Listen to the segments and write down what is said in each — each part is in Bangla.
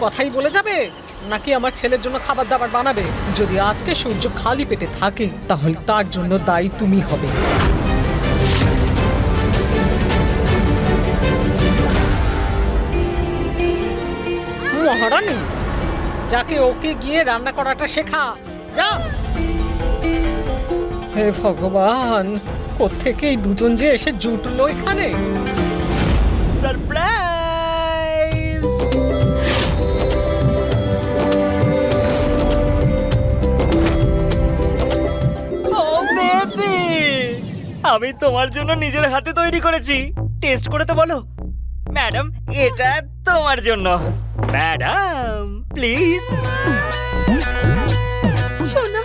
কথাই বলে যাবে, নাকি আমার ছেলের জন্য খাবার দাবার বানাবে? যদি আজকে সূর্য খালি পেটে থাকে তাহলে তার জন্য দায়ী তুমি হবে। মহারানী, যাকে ওকে গিয়ে রান্না করাটা শেখা, যা। হে ভগবান, কোত্থেকে এই দুজন যে এসে জুটলো এখানে। সারপ্রাইজ! ও বেবি, আমি তোমার জন্য নিজের হাতে তৈরি করেছি। টেস্ট করে তো বলো। ম্যাডাম, এটা তোমার জন্য। Madam please. সোনা,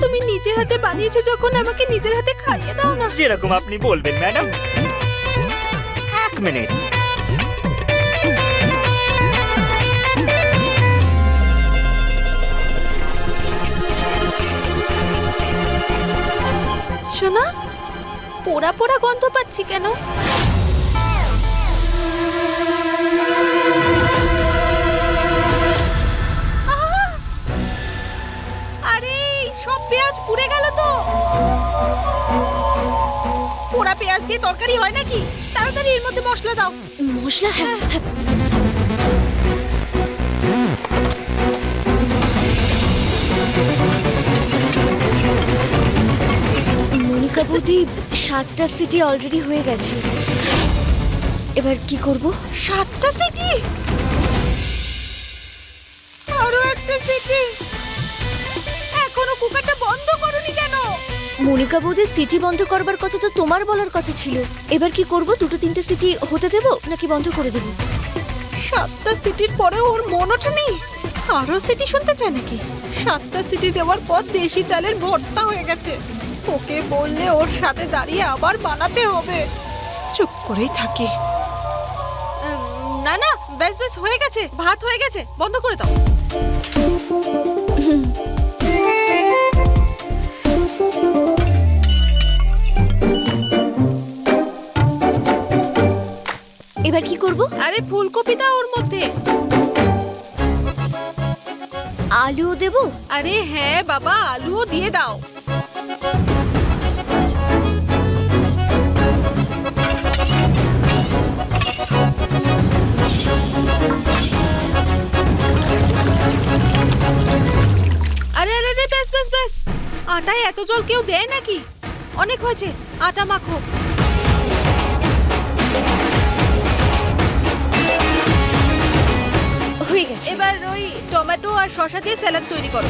তুমি নিজে হাতে বানিয়েছো যখন আমাকে নিজের হাতে খাইয়ে দাও না। যেরকম আপনি বলবেন ম্যাডাম। এক মিনিট। সোনা, পোড়া পোড়া গন্ধ পাচ্ছি কেন? আহ! আরে, সব পেঁয়াজ পুড়ে গেল তো। পোড়া পেঁয়াজ দিয়ে তরকারি হয় নাকি? তাড়াতাড়ি এর মধ্যে মশলা দাও। মশলা? হ্যাঁ। মনিকা বৌদি, 7টা সিটি অলরেডি হয়ে গেছে। এবার কি করব? 7টা সিটি? আরো একটা সিটি? এখনো কুকারটা বন্ধ করোনি কেন? মনিকা বৌদি, সিটি বন্ধ করবার কথা তো তোমার বলার কথা ছিল। এবার কি করব? 2-3টে সিটি হতে দেব নাকি বন্ধ করে দেব? 7টা সিটির পরে ওর মন ওঠেনি? আরো সিটি শুনতে চায় নাকি? 7টা সিটি দেওয়ার পর দেশি চালের ভর্তা হয়ে গেছে। ওকে বললে ওর সাথে দাঁড়িয়ে আবার বানাতে হবে। চুপ করেই থাকি। না না, ব্যাস ব্যাস, হয়ে গেছে, ভাত হয়ে গেছে, বন্ধ করে দাও। এবার কি করব? আরে ফুলকপি দাও ওর মধ্যে। আলুও দেব? আরে হ্যাঁ বাবা, আলুও দিয়ে দাও। আরে আরে আরে, ব্যাস ব্যাস ব্যাস। আটায় এত জল কেউ দেয় নাকি? অনেক হয়েছে, আটা মাখো। হয়ে গেছে। এবার ওই টমেটো আর শসা দিয়ে স্যালাড তৈরি করো।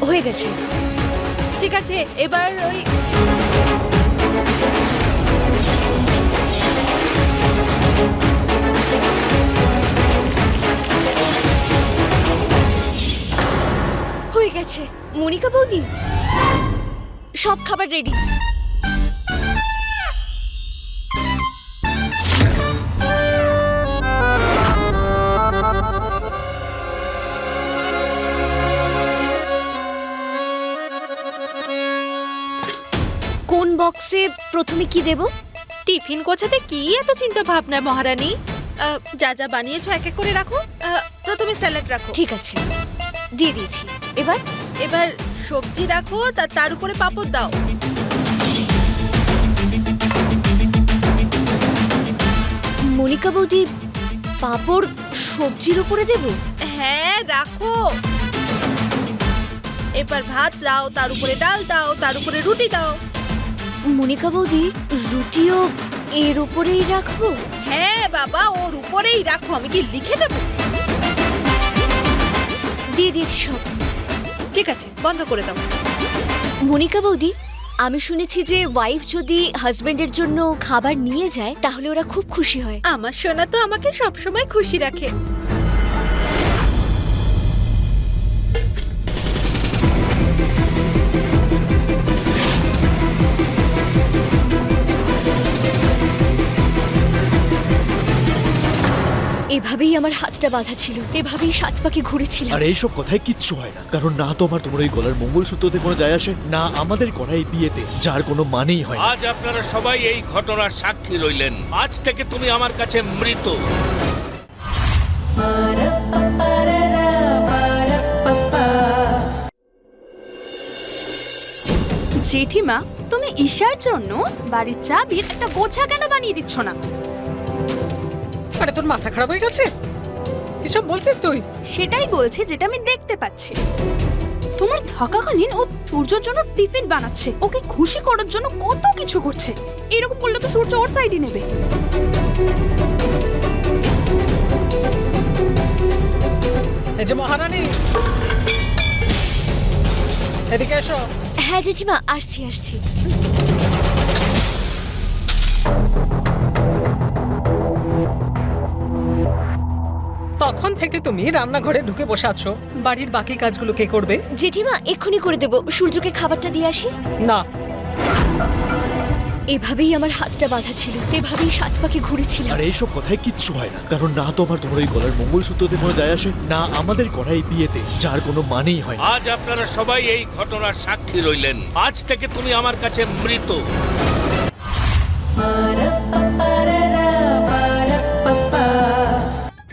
হয়ে গেছে। ঠিক আছে, এবার ওই হয়ে গেছে। মনিকা বৌদি, সব খাবার রেডি। কোন বক্সে প্রথমে কি দেব? টিফিন গোছাতে কি এত চিন্তা ভাবনা মহারানী? যা যা বানিয়েছো এক এক করে রাখো। প্রথমে স্যালাড রাখো। ঠিক আছে, দিয়ে দিয়েছি। এবার এবার সবজি রাখো, তার উপরে পাঁপড় দাও। মনিকা বৌদি, পাঁপড় সবজির উপরে দেব? হ্যাঁ রাখো। এবার ভাত দাও, তার উপরে ডাল দাও, তার উপরে রুটি দাও। মনিকা বৌদি, রুটিও এর উপরেই রাখবো? হ্যাঁ বাবা, ওর উপরেই রাখো। আমি কি লিখে দেব? দিয়ে দিয়েছি সব। ঠিক আছে, বন্ধ করে দাও। মনিকা বৌদি, আমি শুনেছি যে ওয়াইফ যদি হাজবেন্ডের জন্য খাবার নিয়ে যায় তাহলে ওরা খুব খুশি হয়। আমার সোনা তো আমাকে সবসময় খুশি রাখে। এভাবেই আমার হাতটা বাঁধা ছিল, এভাবেই 7 পাকে ঘুরেছিলাম। আর এইসব কথায় কিচ্ছু হয় না, কারণ না তোমার ওই গলার মঙ্গলসূত্রতে কোনো যায় আসে, না আমাদের করা এই বিয়েতে, যার কোনো মানেই হয় না। আজ আপনারা সবাই এই ঘটনার সাক্ষী রইলেন। আজ থেকে তুমি আমার কাছে মৃত। জেঠিমা, তুমি ঈশার জন্য বাড়ির চাবির একটা গোছা কেন বানিয়ে দিচ্ছ না? আরে তোর মাথা খারাপ হয়ে গেছে? কিসব বলছিস তুই? সেটাই বলছি যেটা আমি দেখতে পাচ্ছি। তোমার থাকাকালীন ও সূর্যর জন্য টিফিন বানাচ্ছে, ওকে খুশি করার জন্য কত কিছু করছে। এরকম করলে তো সূর্য ওর সাইডই নেবে। এই যে মহারানী, এদিকে এসো। হ্যাঁ জেঠিমা, আসছি আসছি। তখন থেকে তুমি রান্নাঘরে ঢুকে বসে আছো, বাড়ির বাকি কাজগুলো কে করবে? জেঠিমা এক্ষুনি করে দেব, সূর্যকে খাবারটা দিয়ে আসি। না, এভাবেই আমার হাতটা বাঁধা ছিল, এভাবেই 7 পাকে ঘুরেছিলাম। আর এইসব কথায় কিচ্ছু হয় না, কারণ না তোমার ওই গলার মঙ্গলসূত্রতে কোনো যায় আসে, না আমাদের করা এই বিয়েতে, যার কোনো মানেই হয় না। আজ আপনারা সবাই এই ঘটনার সাক্ষী রইলেন। আজ থেকে তুমি আমার কাছে মৃত।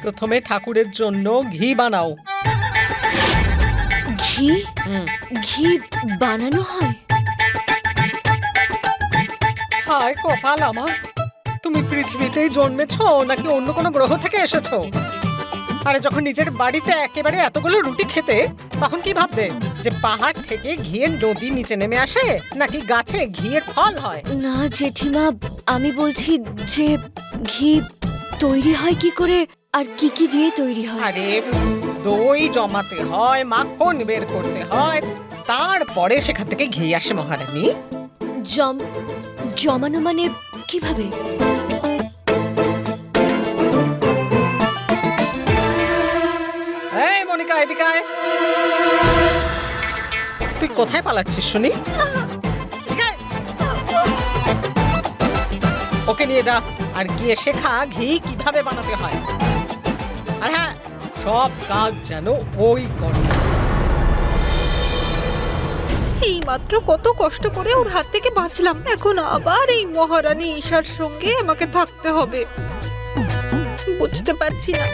প্রথমে ঠাকুরের জন্য ঘি বানাও। ঘি? ঘি বানানো হয়? হায় কপাল আমার, তুমি পৃথিবীতেই জন্মেছ নাকি অন্য কোনো গ্রহ থেকে এসেছো? আরে যখন নিজের বাড়িতে একেবারে এতগুলো রুটি খেতে, তখন কি ভাবতে যে পাহাড় থেকে ঘিয়ের নদী নিচে নেমে আসে, নাকি গাছে ঘিয়ের ফল হয়? না জেঠিমা, আমি বলছি যে ঘি তৈরি হয় কি করে, আর কি কি দিয়ে তৈরি হয়? আরে দই জমাতে হয়, মাখন বের করতে হয়, তারপরে সেখান থেকে ঘি আসে মহারানী। জমানো মানে কিভাবে? এই মনিকা, এদিকে আয়। তুই কোথায় পালাচ্ছিস শুনি? এদিকে আয়। ওকে নিয়ে যা আর গিয়ে শেখা ঘি কিভাবে বানাতে হয়। আর হ্যাঁ, সব কাজ যেন ওই করে। এই মাত্র কত কষ্ট করে ওর হাত থেকে বাঁচলাম, এখন আবার এই মহারানী ঈশার সঙ্গে আমাকে থাকতে হবে। বুঝতে পারছি না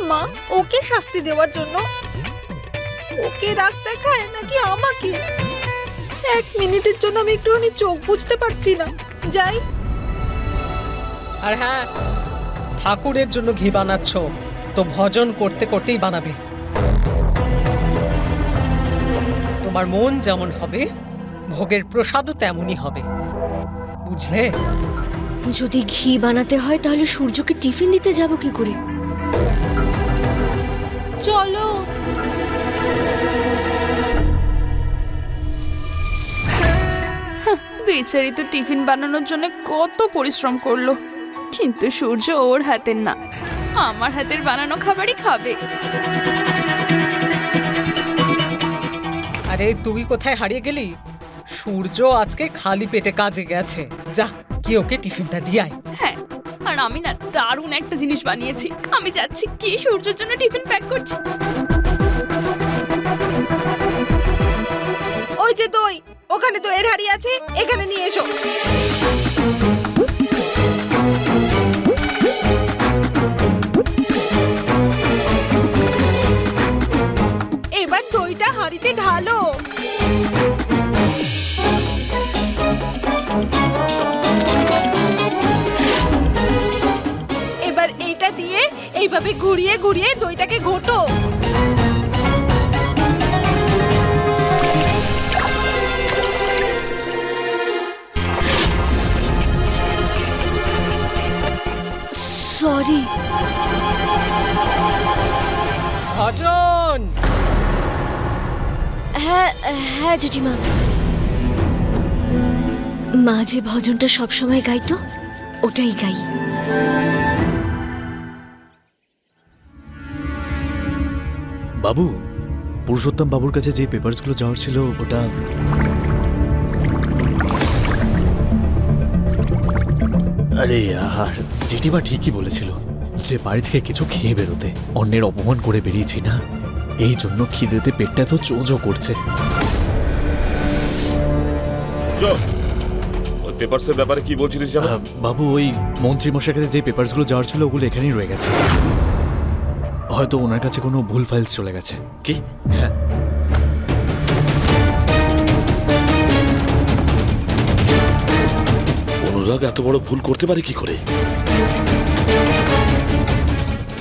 মা ওকে শাস্তি দেওয়ার জন্য ওকে রাগ দেখায় নাকি আমাকে। 1 মিনিটের জন্য আমি একটুখানি চোখ বুঝতে পারছি না। যাই। আর হ্যাঁ, ঠাকুরের জন্য ঘি বানাচ্ছ তো ভজন করতে করতেই বানাবে। তোমার মন যেমন হবে, ভোগের প্রসাদও তেমনই হবে, বুঝলে? যদি ঘি বানাতে হয় তাহলে সূর্যকে টিফিন দিতে যাব কি করে? চলো। বেচারি তো টিফিন বানানোর জন্য কত পরিশ্রম করলো, কিন্তু সূর্য ওর হাতের না, আমার হাতের বানানো খাবারই খাবে। আরে তুই কোথায় হারিয়ে গেলি? সূর্য আজকে খালি পেটে কাজে গেছে, যা কি ওকে টিফিনটা দিয়ে আয়। হ্যাঁ, আর আমি না দারুণ একটা জিনিস বানিয়েছি, আমি যাচ্ছি কি সূর্যের জন্য টিফিন প্যাক করছি। ওই যে দই, ওখানে তো এর হাড়ি আছে, এখানে নিয়ে এসো। এবার দইটা হাঁড়িতে ঢালো। এবার এইটা দিয়ে এইভাবে ঘুরিয়ে ঘুরিয়ে দইটাকে ঘোটো। সরি। ভজন। হ্যাঁ হ্যাঁ জেঠিমা, মা যে ভজনটা সবসময় গাইতো ওটাই গাই। বাবু, পুরুষোত্তম বাবুর কাছে যে পেপারসগুলো যাওয়ার ছিল ওটা। আরে আর জেঠিমা ঠিকই বলেছিল, যে বাড়ি থেকে কিছু খেয়ে বেরোতে, অন্যের অপমান করে বেরিয়েছি না, এই জন্য খিদেতে পেটটা এত চোজো করছে। ওই পেপারসের ব্যাপারে কি বলছিলিস জানো? বাবু, ওই মন্ত্রীমশাইয়ের কাছে যে পেপারসগুলো যাওয়ার ছিল ওগুলো এখানেই রয়ে গেছে। হয়তো ওনার কাছে কোনো ভুল ফাইলস চলে গেছে। কি? হ্যাঁ। অনুরাগ এত বড় ভুল করতে পারে কি করে?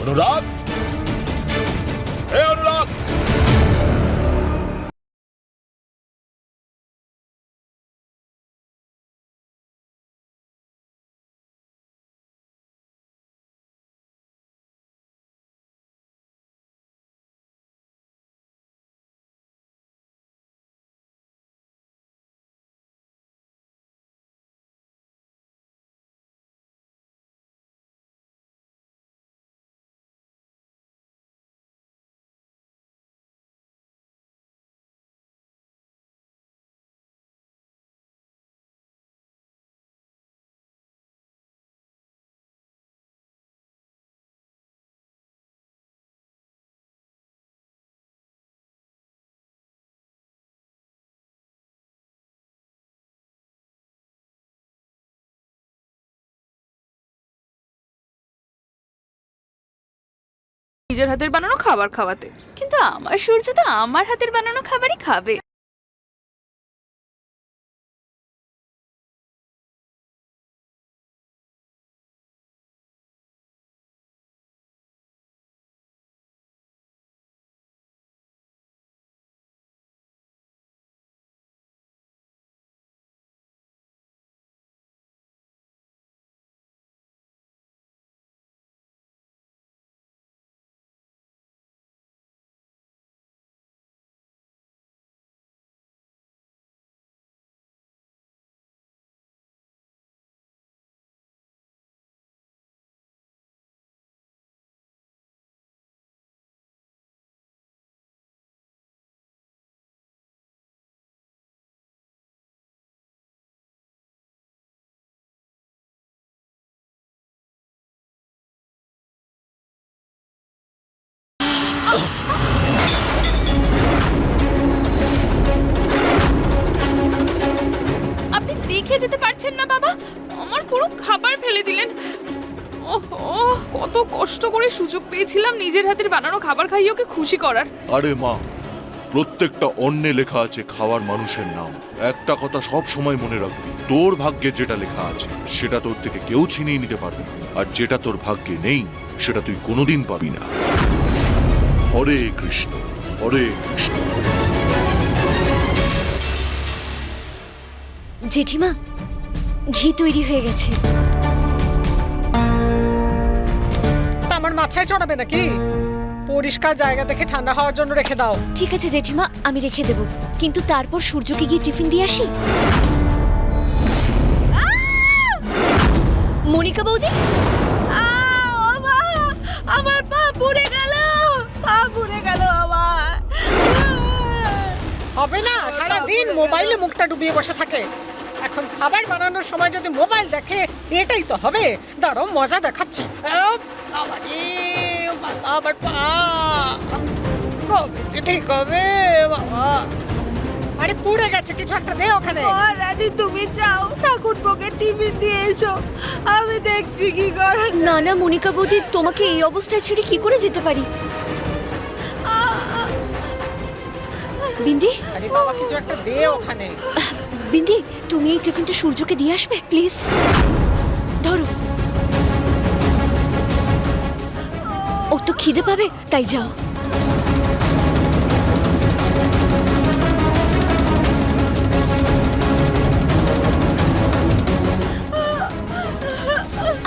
অনুরাগ, অনুরাগ! নিজের হাতের বানানো খাবার খাওয়াতে, কিন্তু আমার সূর্য তো আমার হাতের বানানো খাবারই খাবে। আপনি দেখে যেতে পারছেন না বাবা, আমার পুরো খাবার ফেলে দিলেন। ওহো, কত কষ্ট করে সুযোগ পেয়েছিলাম নিজের হাতের বানানো খাবার খাইয়ে ওকে খুশি করার। আরে মা, প্রত্যেকটা অন্নে লেখা আছে খাওয়ার মানুষের নাম। একটা কথা সব সময় মনে রাখবি, তোর ভাগ্যে যেটা লেখা আছে সেটা তোর থেকে কেউ ছিনিয়ে নিতে পারবে না, আর যেটা তোর ভাগ্যে নেই সেটা তুই কোনোদিন পাবি না। হরে কৃষ্ণ, হরে কৃষ্ণ। জেঠিমা, ঘি তৈরি হয়ে গেছে। তা আমার মাথায় চড়াবে নাকি? পরিষ্কার জায়গা দেখে ঠান্ডা হওয়ার জন্য রেখে দাও। ঠিক আছে জেঠিমা, আমি রেখে দেব, কিন্তু তারপর সূর্যকে গিয়ে টিফিন দিয়ে আসি। মনিকা বৌদি, আমার পা পুড়ে গেল, পা পুড়ে গেল আমার। হবে না, সারাদিন মোবাইলে মুখটা ডুবিয়ে বসে থাকে। এখন খাবার বানানোর সময় যদি মোবাইল দেখে, এটাই তো হবে। দাঁড়াও, মজা দেখাচ্ছি। আবার পা কবে যে ঠিক হবে বাবা। আরে পুড়ে গেছে, কিছু একটা দে ওখানে। রানী, তুমি যাও, ঠাকুরপোকে টিফিন দিয়ে এসো, আমি দেখছি কি করে। না না মনিকা বৌদি, তোমাকে এই অবস্থায় ছেড়ে কি করে যেতে পারি? বিন্দি, আরে বাবা, কিছু একটা দে ওখানে। বিন্দি, তুমি এই টিফিনটা সূর্যকে দিয়ে আসবে প্লিজ। ধরো, ওর তো খিদে পাবে, তাই যাও।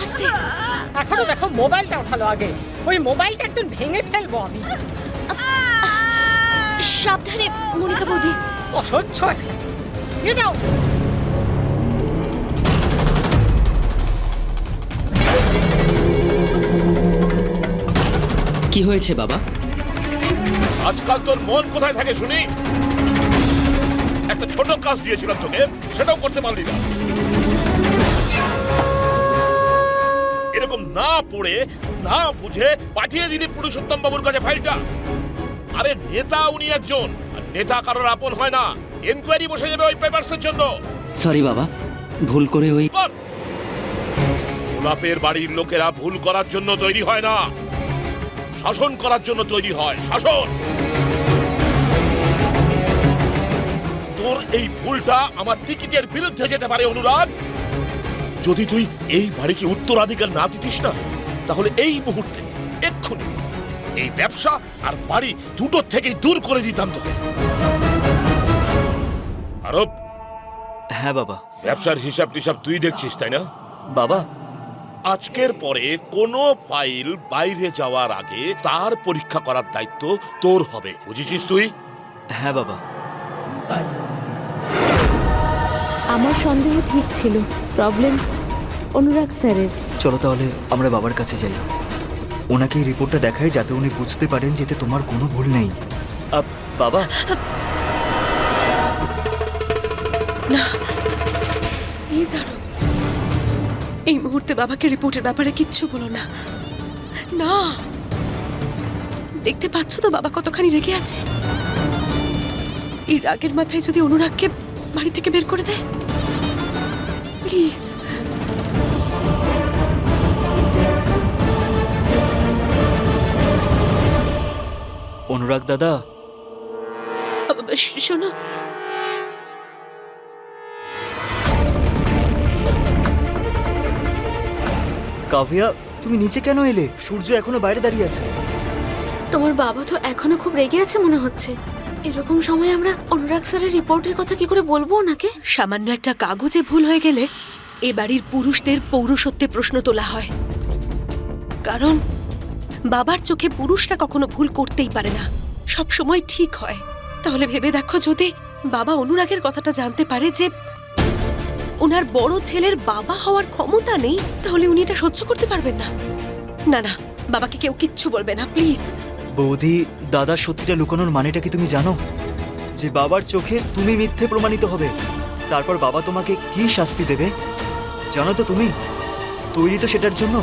আস্তে। এখনো দেখো মোবাইলটা উঠালো আগে। ওই মোবাইলটা একদম ভেঙে ফেলবো আমি। সাবধানে মনিকা বৌদি। অসহ্য একটা। নিয়ে যাও। কি হয়েছে বাবা? আজকাল তোর মন কোথায় থাকে শুনি? একটা ছোট কাজ দিয়েছিলাম তোকে, সেটাও করতে পারলি না। এরকম না পড়ে না বুঝে পাঠিয়ে দিলি পুরুষোত্তম বাবুর কাছে ফাইলটা। আরে নেতা উনি একজন, আর নেতা কারোর আপন হয় না। এনকোয়ারি বসে যাবে ওই পেপারসের জন্য। সরি বাবা, ভুল করে ওই কর। গোলাপের বাড়ির লোকেরা ভুল করার জন্য তৈরি হয় না, শাসন করার জন্য তৈরি হয়। শাসন। তোর এই ভুলটা আমার টিকিটের বিরুদ্ধে যেতে পারে অনুরাগ। যদি তুই এই বাড়িকে উত্তরাধিকার না দিতিস না, তাহলে এই মুহূর্তে এক্ষুনি এই ব্যবসা আর বাড়ি দুটোর থেকেই দূর করে দিতাম তোকে। আরব, হ্যাঁ বাবা। ব্যবসার হিসাব টিসাব তুই দেখছিস তাই না? বাবা, আজকের পরে কোনো ফাইল বাইরে যাওয়ার আগে তার পরীক্ষা করার দায়িত্ব তোর হবে, বুঝেছিস তুই? হ্যাঁ বাবা। আমার সন্দেহ ঠিক ছিল, প্রবলেম অনুরাগ স্যারের। চলো তাহলে আমরা বাবার কাছে যাই, ওনাকে এই রিপোর্টটা দেখাই যাতে উনি বুঝতে পারেন যেতে তোমার কোনো ভুল নেই। বাবা, না প্লিজ আরব, এই মুহূর্তে বাবাকে রিপোর্টের ব্যাপারে কিচ্ছু বলো না। না, দেখতে পাচ্ছ তো বাবা কতখানি রেগে আছে। এই রাগের মাথায় যদি অনুরাগকে বাড়ি থেকে বের করে দেয়, প্লিজ। অনুরাগ দাদা, শোনো, কাভিয়া তুমি নিচে কেন এলে? সূর্য এখনো বাইরে দাঁড়িয়ে আছে। তোমার বাবা তো এখনো খুব রেগে আছে মনে হচ্ছে। এরকম সময় আমরা অনুরাগ স্যারের রিপোর্টের কথা কি করে বলবো ওনাকে? সামান্য একটা কাগজে ভুল হয়ে গেলে এ বাড়ির পুরুষদের পৌরুষত্বে প্রশ্ন তোলা হয়। কারণ বাবার চোখে পুরুষরা কখনো ভুল করতেই পারে না, সব সময় ঠিক হয়। তাহলে ভেবে দেখো, যদি বাবা অনুরাগের কথাটা জানতে পারে যে ওনার বড় ছেলের বাবা হওয়ার ক্ষমতা নেই, তাহলে উনি এটা সহ্য করতে পারবেন না। না না, বাবাকে কেউ কিচ্ছু বলবে না, প্লিজ। বৌদি, দাদার সত্যিটা লুকানোর মানেটা কি তুমি জানো? যে বাবার চোখে তুমি মিথ্যে প্রমাণিত হবে, তারপর বাবা তোমাকে কি শাস্তি দেবে জানো তো? তুমি তৈরি তো সেটার জন্য?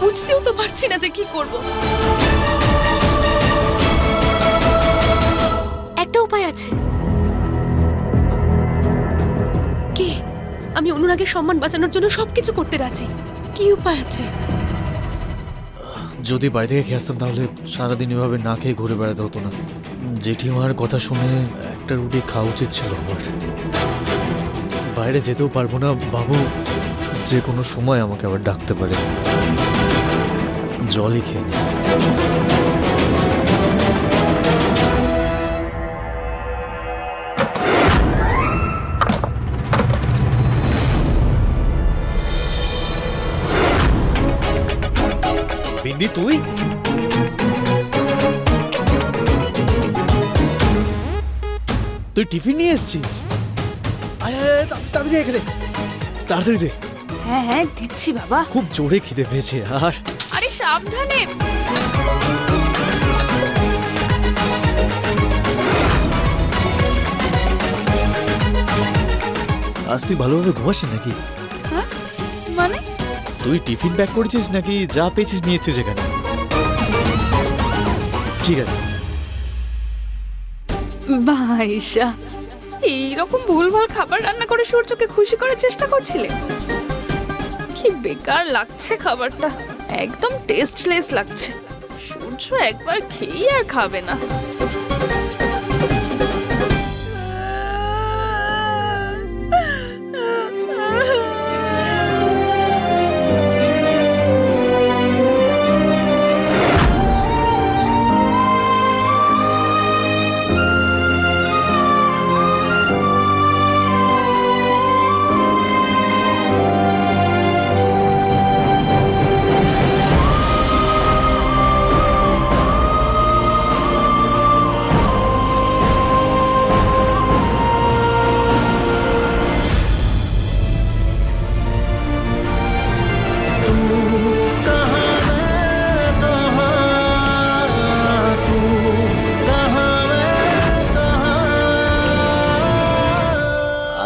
বুঝতেও তো পারছি না যে কি করব। একটা উপায় আছে। কি? আমি অনুরাগের সম্মান বাঁচানোর জন্য সবকিছু করতে রাজি। কি উপায় আছে? যদি বাড়ি থেকে খেয়ে আসতাম তাহলে সারাদিন এভাবে না খেয়ে ঘুরে বেড়াতে হতো না। জেঠিমার কথা শুনে একটা রুটি খাওয়া উচিত ছিল আমার। বাইরে যেতেও পারবো না, বাবু যে কোনো সময় আমাকে আবার ডাকতে পারে। জলই খেয়ে নি। বিন্দি, তুই? তুই টিফিন নিয়ে এসেছিস? আয় আয় আয়, তাড়াতাড়ি এখানে, তাড়াতাড়ি দে। হ্যাঁ হ্যাঁ দিচ্ছি বাবা। খুব জোরে খিদে পেয়েছে। আর আরে সাবধানে। আজ তুই ভালোভাবে ঘুমাসি নাকি? হ্যাঁ মানে? তুই টিফিন প্যাক করেছিস নাকি যা পেয়েছিস নিয়েছিস এখানে? ঠিক আছে। ভাইসা, এইরকম ভুলভাল খাবার রান্না করে সূর্যকে খুশি করার চেষ্টা করছিলে? কি বেকার লাগছে খাবারটা, একদম টেস্টলেস লাগছে। সূর্য একবার খেয়ে আর খাবে না।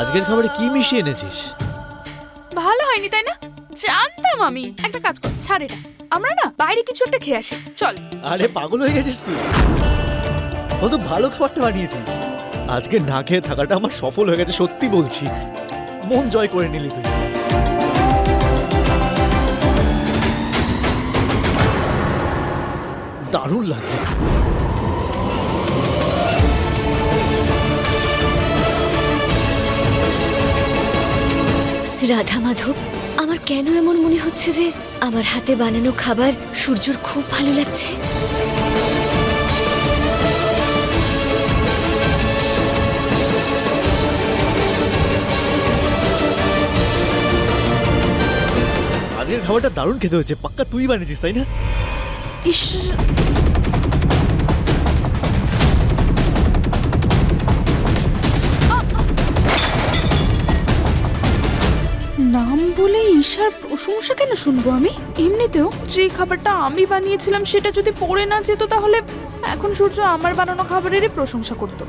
আজকের খাবারে কি মিশিয়ে এনেছিস? ভালো হয়নি তাই না? জানতাম আমি। একটা কাজ কর, ছাড় এটা, আমরা না বাইরে কিছু একটা খেয়ে আসি, চল। আরে পাগল হয়ে গেছিস তুই? কত ভালো খাবারটা বানিয়েছিস। আজকে না খেয়ে থাকাটা আমার সফল হয়ে গেছে, সত্যি বলছি। মন জয় করে নিলি তুই। দারুণ লাগছে। রাধা মাধব, আমার কেন এমন মনে হচ্ছে যে আমার হাতে বানানো খাবার সূর্যর খুব ভালো লাগছে। আজকের খাবারটা দারুণ খেতে হয়েছে, পাক্কা তুই বানিয়েছিস তাই না? ইস, নাম বলে ঈশার প্রশংসা কেন শুনবো আমি? এমনিতেও যে খাবারটা আমি বানিয়েছিলাম সেটা যদি পড়ে না যেত তাহলে এখন সূর্য আমার বানানো খাবারেরই প্রশংসা করতো।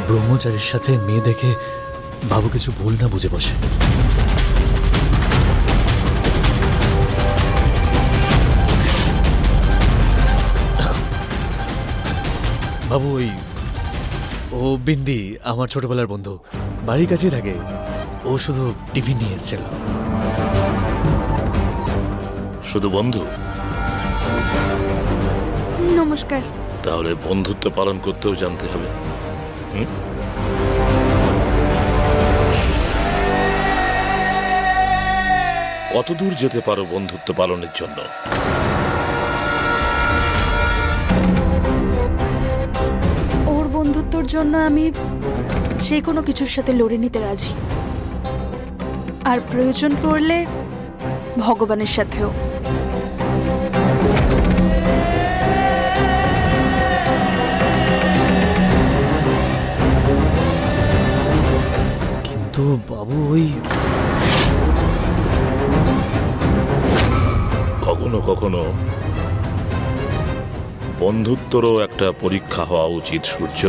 ব্রহ্মচারীর সাথে মেয়ে দেখে বাবু কিছু ভুল না বুঝে বসে। বাবু ও বিন্দি আমার ছোটবেলার বন্ধু, বাড়ির কাছেই থাকে। ও শুধু টিফিন নিয়ে এসেছিল। শুধু বন্ধু? নমস্কার। তাহলে বন্ধুত্ব পালন করতেও জানতে হবে। কত দূর যেতে পারো বন্ধুত্ব পালনের জন্য? ওর বন্ধুত্বর জন্য আমি যে কোনো কিছুর সাথে লড়ে নিতে রাজি, আর প্রয়োজন পড়লে ভগবানের সাথেও। কিন্তু বাবু কখনো কখনো বন্ধুত্বরও একটা পরীক্ষা হওয়া উচিত সূর্য।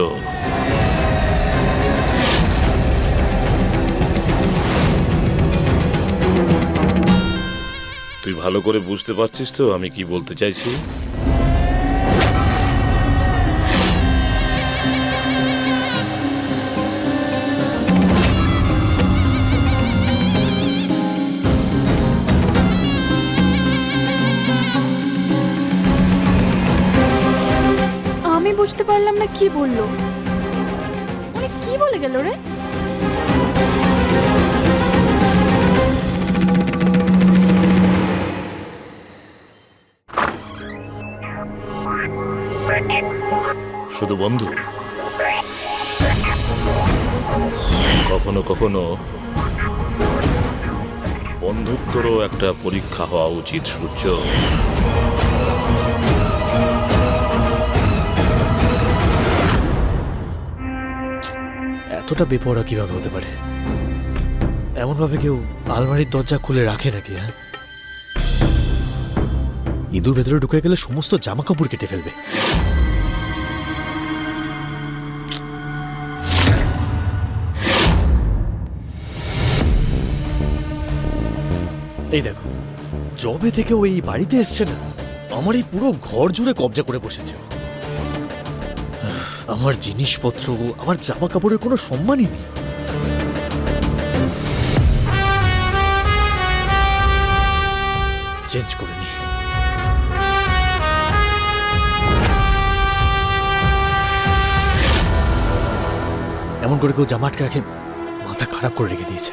তুই ভালো করে বুঝতে পারছিস তো আমি কি বলতে চাইছি? আমি বুঝতে পারলাম না কি বললো, উনি কি বলে গেল রে? শুধু বন্ধু? কখনো কখনো বন্ধুত্বরও একটা পরীক্ষা হওয়া উচিত সূর্য। এতটা বেপরোয়া কিভাবে হতে পারে? এমন ভাবে কেউ আলমারির দরজা খুলে রাখে নাকি? হ্যাঁ, ইঁদুর ভেতরে ঢুকে গেলে সমস্ত জামা কাপড় কেটে ফেলবে। এই দেখো, জবে থেকে ও এই বাড়িতে এসছে না, আমার এই পুরো ঘর জুড়ে কবজা করে বসেছে। আমার জিনিসপত্র, আমার জামা কাপড়ের কোনো সম্মানই নেই। চেঞ্জ করে নি। এমন করে কেউ জামা আটকে রাখে, মাথা খারাপ করে রেখে দিয়েছে।